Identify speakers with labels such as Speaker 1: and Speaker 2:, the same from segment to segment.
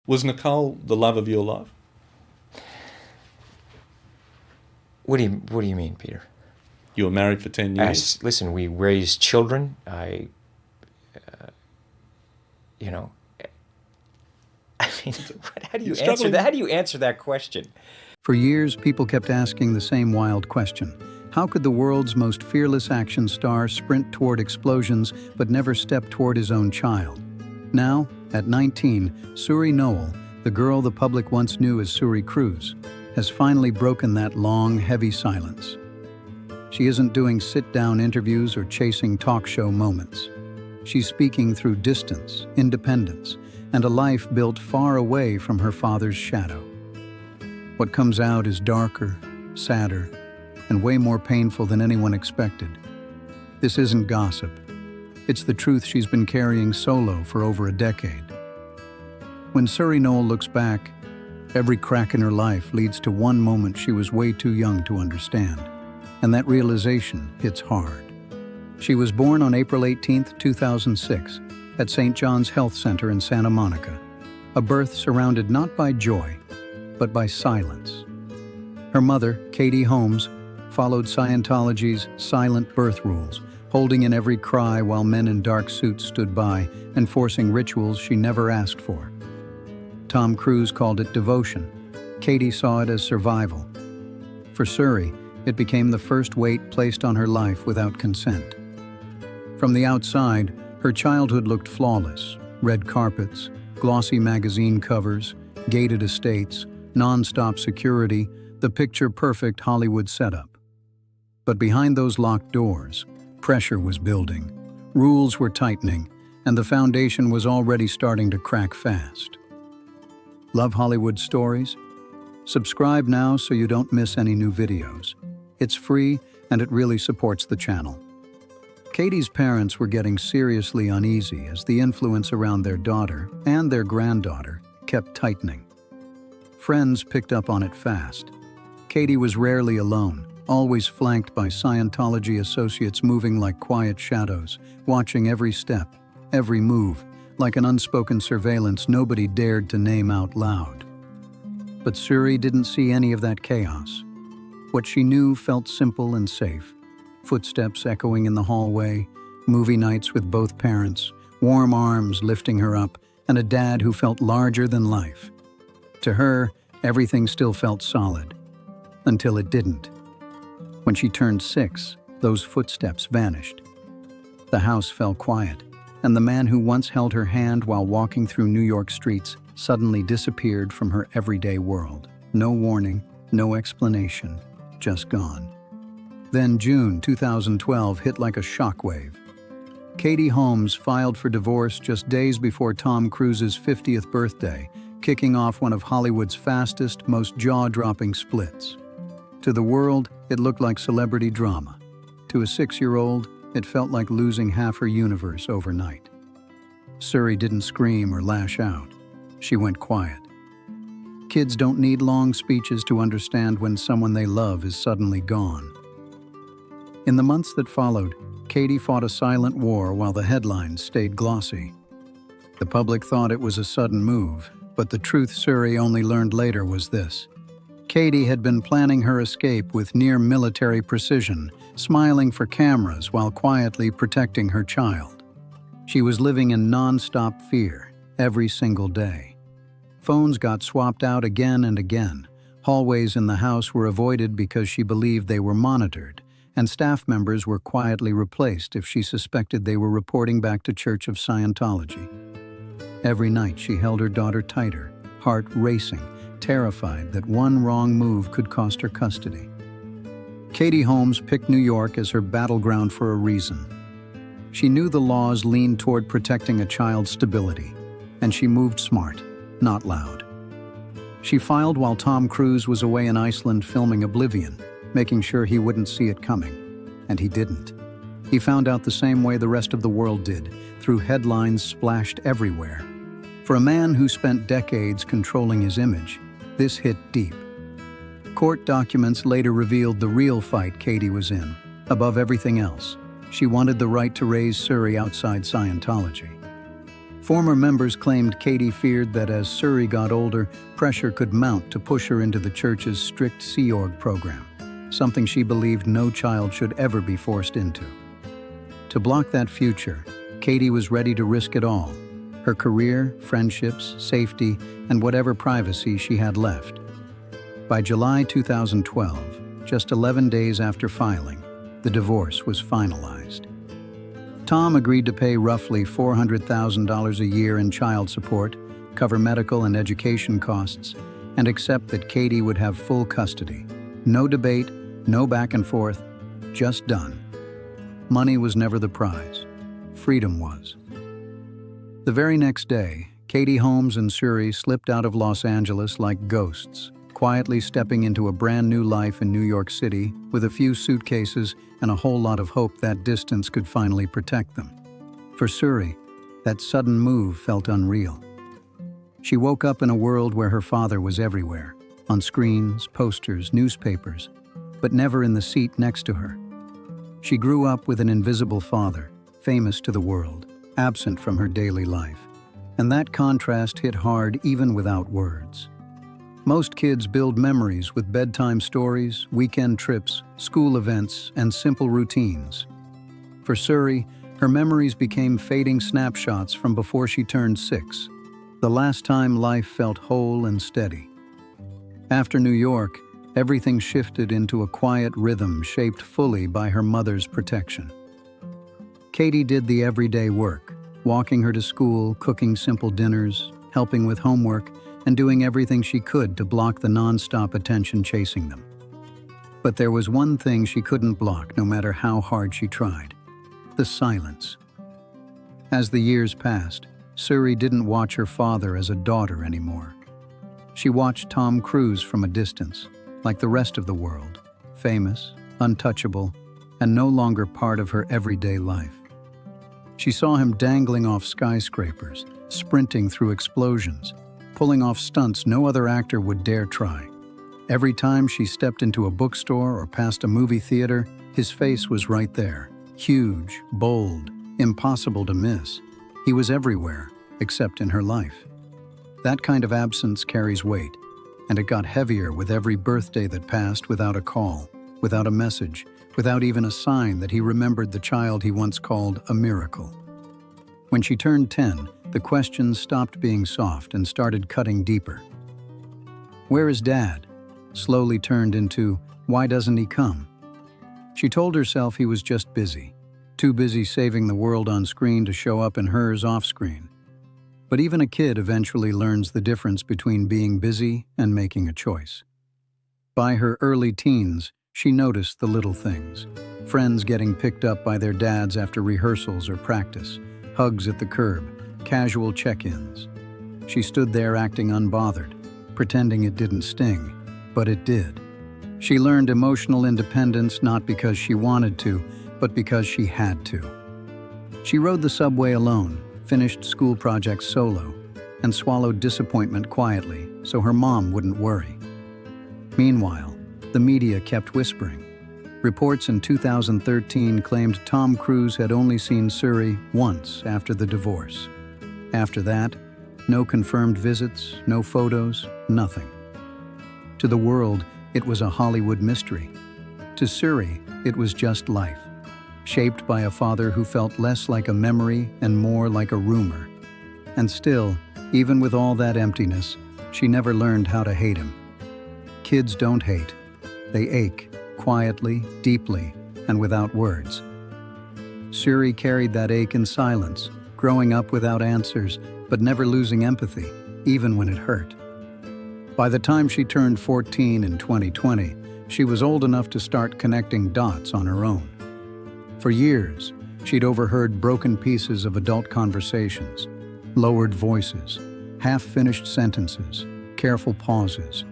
Speaker 1: Was Nicole the love of your life?
Speaker 2: What do you mean, Peter?
Speaker 1: You were married for 10 years.
Speaker 2: Listen, we raised children. I mean, how do you answer that? How do you answer that question?
Speaker 3: For years, people kept asking the same wild question. How could the world's most fearless action star sprint toward explosions but never step toward his own child? Now, at 19, Suri Noel, the girl the public once knew as Suri Cruise, has finally broken that long, heavy silence. She isn't doing sit-down interviews or chasing talk show moments. She's speaking through distance, independence, and a life built far away from her father's shadow. What comes out is darker, sadder, and way more painful than anyone expected. This isn't gossip. It's the truth she's been carrying solo for over a decade. When Suri Noel looks back, every crack in her life leads to one moment she was way too young to understand, and that realization hits hard. She was born on April 18, 2006, at St. John's Health Center in Santa Monica, a birth surrounded not by joy, but by silence. Her mother, Katie Holmes, followed Scientology's silent birth rules, holding in every cry while men in dark suits stood by, enforcing rituals she never asked for. Tom Cruise called it devotion. Katie saw it as survival. For Suri, it became the first weight placed on her life without consent. From the outside, her childhood looked flawless. Red carpets, glossy magazine covers, gated estates, non-stop security, the picture-perfect Hollywood setup. But behind those locked doors, pressure was building, rules were tightening, and the foundation was already starting to crack fast. Love Hollywood stories? Subscribe now so you don't miss any new videos. It's free and it really supports the channel. Katie's parents were getting seriously uneasy as the influence around their daughter and their granddaughter kept tightening. Friends picked up on it fast. Katie was rarely alone, always flanked by Scientology associates moving like quiet shadows, watching every step, every move, like an unspoken surveillance nobody dared to name out loud. But Suri didn't see any of that chaos. What she knew felt simple and safe. Footsteps echoing in the hallway, movie nights with both parents, warm arms lifting her up, and a dad who felt larger than life. To her, everything still felt solid. Until it didn't. When she turned 6, those footsteps vanished. The house fell quiet, and the man who once held her hand while walking through New York streets suddenly disappeared from her everyday world. No warning, no explanation, just gone. Then June 2012 hit like a shockwave. Katie Holmes filed for divorce just days before Tom Cruise's 50th birthday, kicking off one of Hollywood's fastest, most jaw-dropping splits. To the world, it looked like celebrity drama. To a 6-year-old, it felt like losing half her universe overnight. Suri didn't scream or lash out. She went quiet. Kids don't need long speeches to understand when someone they love is suddenly gone. In the months that followed, Katie fought a silent war while the headlines stayed glossy. The public thought it was a sudden move, but the truth Suri only learned later was this. Katie had been planning her escape with near-military precision, smiling for cameras while quietly protecting her child. She was living in non-stop fear every single day. Phones got swapped out again and again. Hallways in the house were avoided because she believed they were monitored, and staff members were quietly replaced if she suspected they were reporting back to Church of Scientology. Every night she held her daughter tighter, heart racing, terrified that one wrong move could cost her custody. Katie Holmes picked New York as her battleground for a reason. She knew the laws leaned toward protecting a child's stability, and she moved smart, not loud. She filed while Tom Cruise was away in Iceland filming Oblivion, making sure he wouldn't see it coming, and he didn't. He found out the same way the rest of the world did, through headlines splashed everywhere. For a man who spent decades controlling his image, this hit deep. Court documents later revealed the real fight Katie was in. Above everything else, she wanted the right to raise Suri outside Scientology. Former members claimed Katie feared that as Suri got older, pressure could mount to push her into the church's strict Sea Org program, something she believed no child should ever be forced into. To block that future, Katie was ready to risk it all: her career, friendships, safety, and whatever privacy she had left. By July 2012, just 11 days after filing, the divorce was finalized. Tom agreed to pay roughly $400,000 a year in child support, cover medical and education costs, and accept that Katie would have full custody. No debate, no back and forth, just done. Money was never the prize. Freedom was. The very next day, Katie Holmes and Suri slipped out of Los Angeles like ghosts, quietly stepping into a brand new life in New York City with a few suitcases and a whole lot of hope that distance could finally protect them. For Suri, that sudden move felt unreal. She woke up in a world where her father was everywhere, on screens, posters, newspapers, but never in the seat next to her. She grew up with an invisible father, famous to the world, absent from her daily life. And that contrast hit hard even without words. Most kids build memories with bedtime stories, weekend trips, school events, and simple routines. For Suri, her memories became fading snapshots from before she turned 6, the last time life felt whole and steady. After New York, everything shifted into a quiet rhythm shaped fully by her mother's protection. Katie did the everyday work, walking her to school, cooking simple dinners, helping with homework, and doing everything she could to block the nonstop attention chasing them. But there was one thing she couldn't block no matter how hard she tried: the silence. As the years passed, Suri didn't watch her father as a daughter anymore. She watched Tom Cruise from a distance, like the rest of the world, famous, untouchable, and no longer part of her everyday life. She saw him dangling off skyscrapers, sprinting through explosions, pulling off stunts no other actor would dare try. Every time she stepped into a bookstore or past a movie theater, his face was right there, huge, bold, impossible to miss. He was everywhere, except in her life. That kind of absence carries weight, and it got heavier with every birthday that passed without a call, without a message, without even a sign that he remembered the child he once called a miracle. When she turned 10, the questions stopped being soft and started cutting deeper. "Where is Dad?" slowly turned into, "Why doesn't he come?" She told herself he was just busy, too busy saving the world on screen to show up in hers off screen. But even a kid eventually learns the difference between being busy and making a choice. By her early teens, she noticed the little things: friends getting picked up by their dads after rehearsals or practice, hugs at the curb, casual check-ins. She stood there acting unbothered, pretending it didn't sting, but it did. She learned emotional independence not because she wanted to, but because she had to. She rode the subway alone, finished school projects solo, and swallowed disappointment quietly so her mom wouldn't worry. Meanwhile, the media kept whispering. Reports in 2013 claimed Tom Cruise had only seen Suri once after the divorce. After that, no confirmed visits, no photos, nothing. To the world, it was a Hollywood mystery. To Suri, it was just life, shaped by a father who felt less like a memory and more like a rumor. And still, even with all that emptiness, she never learned how to hate him. Kids don't hate. They ache, quietly, deeply, and without words. Suri carried that ache in silence, growing up without answers, but never losing empathy, even when it hurt. By the time she turned 14 in 2020, she was old enough to start connecting dots on her own. For years, she'd overheard broken pieces of adult conversations, lowered voices, half-finished sentences, careful pauses.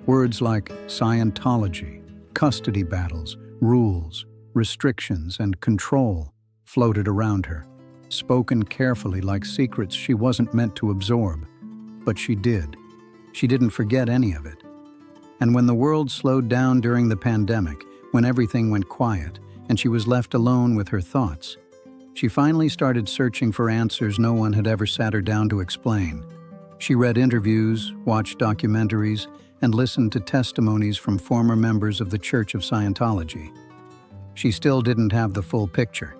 Speaker 3: Words like Scientology, custody battles, rules, restrictions, and control floated around her, spoken carefully like secrets she wasn't meant to absorb. But she did. She didn't forget any of it. And when the world slowed down during the pandemic, when everything went quiet, and she was left alone with her thoughts, She finally started searching for answers no one had ever sat her down to explain. She read interviews, watched documentaries, and listened to testimonies from former members of the Church of Scientology. She still didn't have the full picture.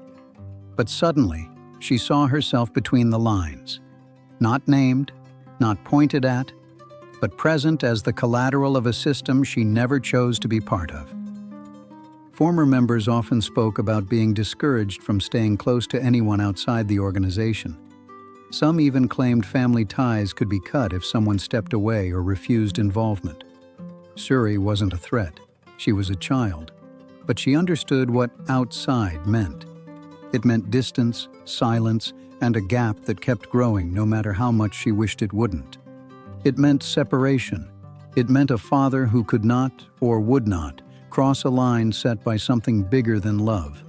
Speaker 3: But suddenly, she saw herself between the lines. Not named, not pointed at, but present as the collateral of a system she never chose to be part of. Former members often spoke about being discouraged from staying close to anyone outside the organization. Some even claimed family ties could be cut if someone stepped away or refused involvement. Suri wasn't a threat. She was a child. But she understood what outside meant. It meant distance, silence, and a gap that kept growing no matter how much she wished it wouldn't. It meant separation. It meant a father who could not, or would not, cross a line set by something bigger than love.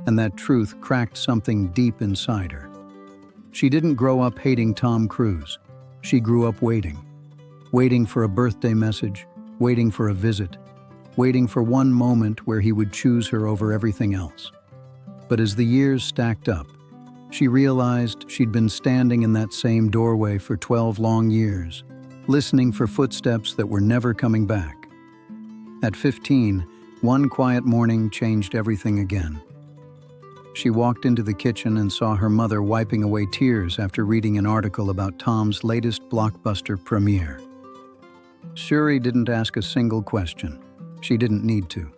Speaker 3: And that truth cracked something deep inside her. She didn't grow up hating Tom Cruise. She grew up waiting. Waiting for a birthday message, waiting for a visit, waiting for one moment where he would choose her over everything else. But as the years stacked up, she realized she'd been standing in that same doorway for 12 long years, listening for footsteps that were never coming back. At 15, one quiet morning changed everything again. She walked into the kitchen and saw her mother wiping away tears after reading an article about Tom's latest blockbuster premiere. Suri didn't ask a single question. She didn't need to.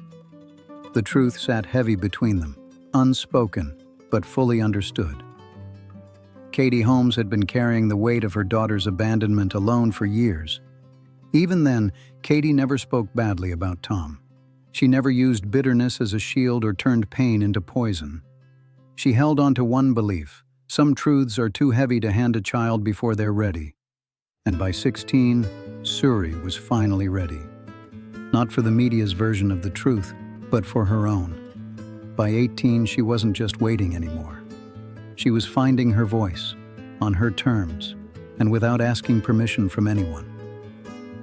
Speaker 3: The truth sat heavy between them, unspoken, but fully understood. Katie Holmes had been carrying the weight of her daughter's abandonment alone for years. Even then, Katie never spoke badly about Tom. She never used bitterness as a shield or turned pain into poison. She held on to one belief: some truths are too heavy to hand a child before they're ready. And by 16, Suri was finally ready. Not for the media's version of the truth, but for her own. By 18, she wasn't just waiting anymore. She was finding her voice, on her terms, and without asking permission from anyone.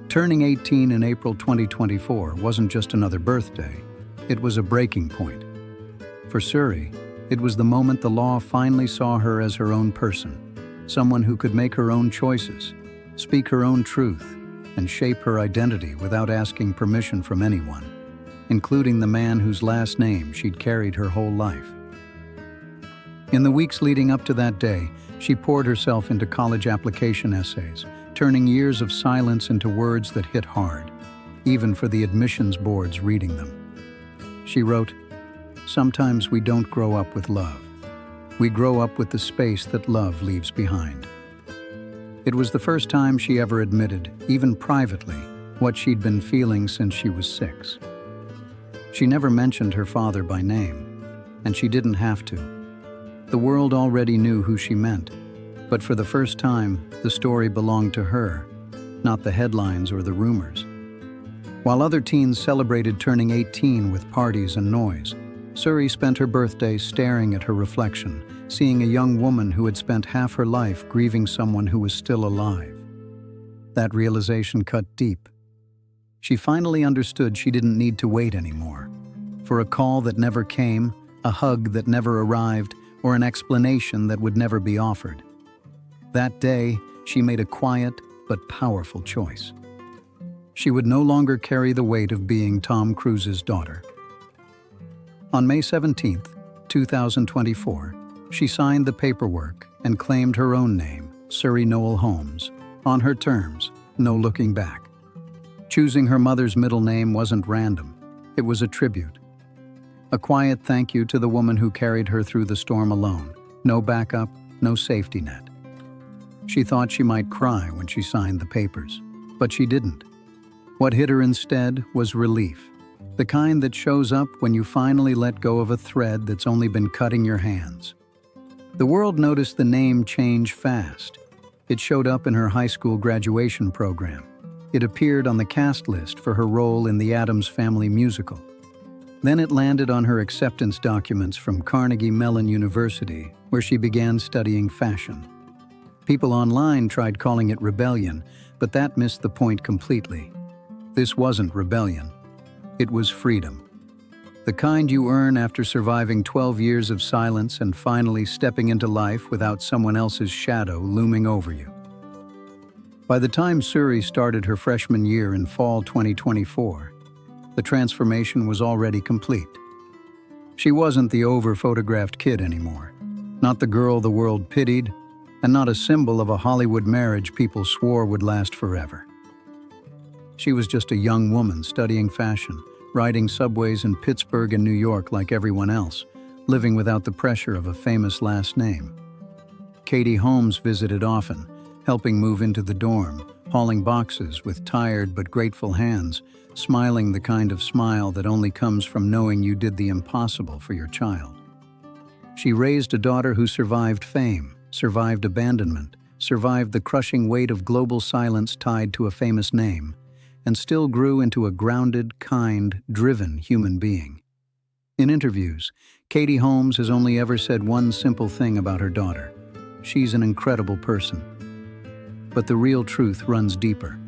Speaker 3: Turning 18 in April 2024 wasn't just another birthday, it was a breaking point. For Suri, it was the moment the law finally saw her as her own person, someone who could make her own choices, speak her own truth, and shape her identity without asking permission from anyone, including the man whose last name she'd carried her whole life. In the weeks leading up to that day, she poured herself into college application essays, turning years of silence into words that hit hard, even for the admissions boards reading them. She wrote, "Sometimes we don't grow up with love. We grow up with the space that love leaves behind." It was the first time she ever admitted, even privately, what she'd been feeling since she was 6. She never mentioned her father by name, and she didn't have to. The world already knew who she meant, but for the first time, the story belonged to her, not the headlines or the rumors. While other teens celebrated turning 18 with parties and noise, Suri spent her birthday staring at her reflection, seeing a young woman who had spent half her life grieving someone who was still alive. That realization cut deep. She finally understood she didn't need to wait anymore, for a call that never came, a hug that never arrived, or an explanation that would never be offered. That day, she made a quiet but powerful choice. She would no longer carry the weight of being Tom Cruise's daughter. On May 17, 2024, she signed the paperwork and claimed her own name, Suri Noel Holmes, on her terms, no looking back. Choosing her mother's middle name wasn't random. It was a tribute. A quiet thank you to the woman who carried her through the storm alone. No backup, no safety net. She thought she might cry when she signed the papers, but she didn't. What hit her instead was relief, the kind that shows up when you finally let go of a thread that's only been cutting your hands. The world noticed the name change fast. It showed up in her high school graduation program. It appeared on the cast list for her role in the Addams Family musical. Then it landed on her acceptance documents from Carnegie Mellon University, where she began studying fashion. People online tried calling it rebellion, but that missed the point completely. This wasn't rebellion. It was freedom. The kind you earn after surviving 12 years of silence and finally stepping into life without someone else's shadow looming over you. By the time Suri started her freshman year in fall 2024, the transformation was already complete. She wasn't the over-photographed kid anymore, not the girl the world pitied, and not a symbol of a Hollywood marriage people swore would last forever. She was just a young woman studying fashion, riding subways in Pittsburgh and New York like everyone else, living without the pressure of a famous last name. Katie Holmes visited often, helping move into the dorm, hauling boxes with tired but grateful hands, smiling the kind of smile that only comes from knowing you did the impossible for your child. She raised a daughter who survived fame, survived abandonment, survived the crushing weight of global silence tied to a famous name, and still grew into a grounded, kind, driven human being. In interviews, Katie Holmes has only ever said one simple thing about her daughter: she's an incredible person. But the real truth runs deeper.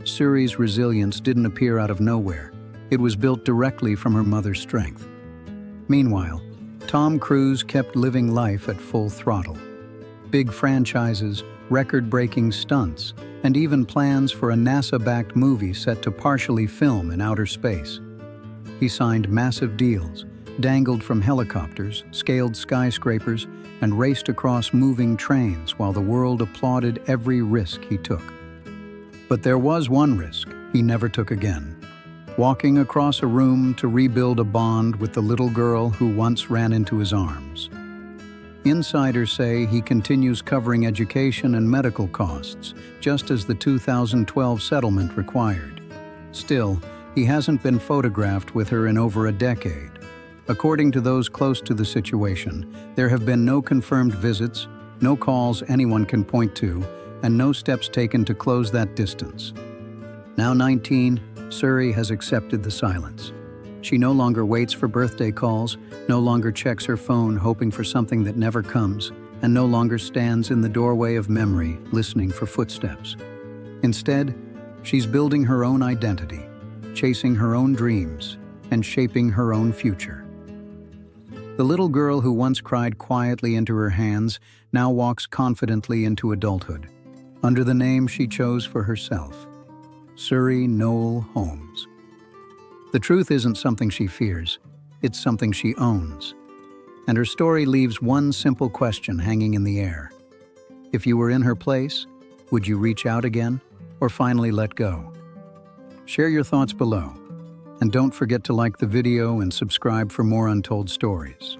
Speaker 3: Suri's resilience didn't appear out of nowhere. It was built directly from her mother's strength. Meanwhile, Tom Cruise kept living life at full throttle. Big franchises, record-breaking stunts, and even plans for a NASA-backed movie set to partially film in outer space. He signed massive deals, dangled from helicopters, scaled skyscrapers, and raced across moving trains while the world applauded every risk he took. But there was one risk he never took again: walking across a room to rebuild a bond with the little girl who once ran into his arms. Insiders say he continues covering education and medical costs, just as the 2012 settlement required. Still, he hasn't been photographed with her in over a decade. According to those close to the situation, there have been no confirmed visits, no calls anyone can point to, and no steps taken to close that distance. Now 19, Suri has accepted the silence. She no longer waits for birthday calls, no longer checks her phone hoping for something that never comes, and no longer stands in the doorway of memory listening for footsteps. Instead, she's building her own identity, chasing her own dreams, and shaping her own future. The little girl who once cried quietly into her hands now walks confidently into adulthood, under the name she chose for herself: Suri Noel Holmes. The truth isn't something she fears, it's something she owns. And her story leaves one simple question hanging in the air. If you were in her place, would you reach out again, or finally let go? Share your thoughts below, and don't forget to like the video and subscribe for more untold stories.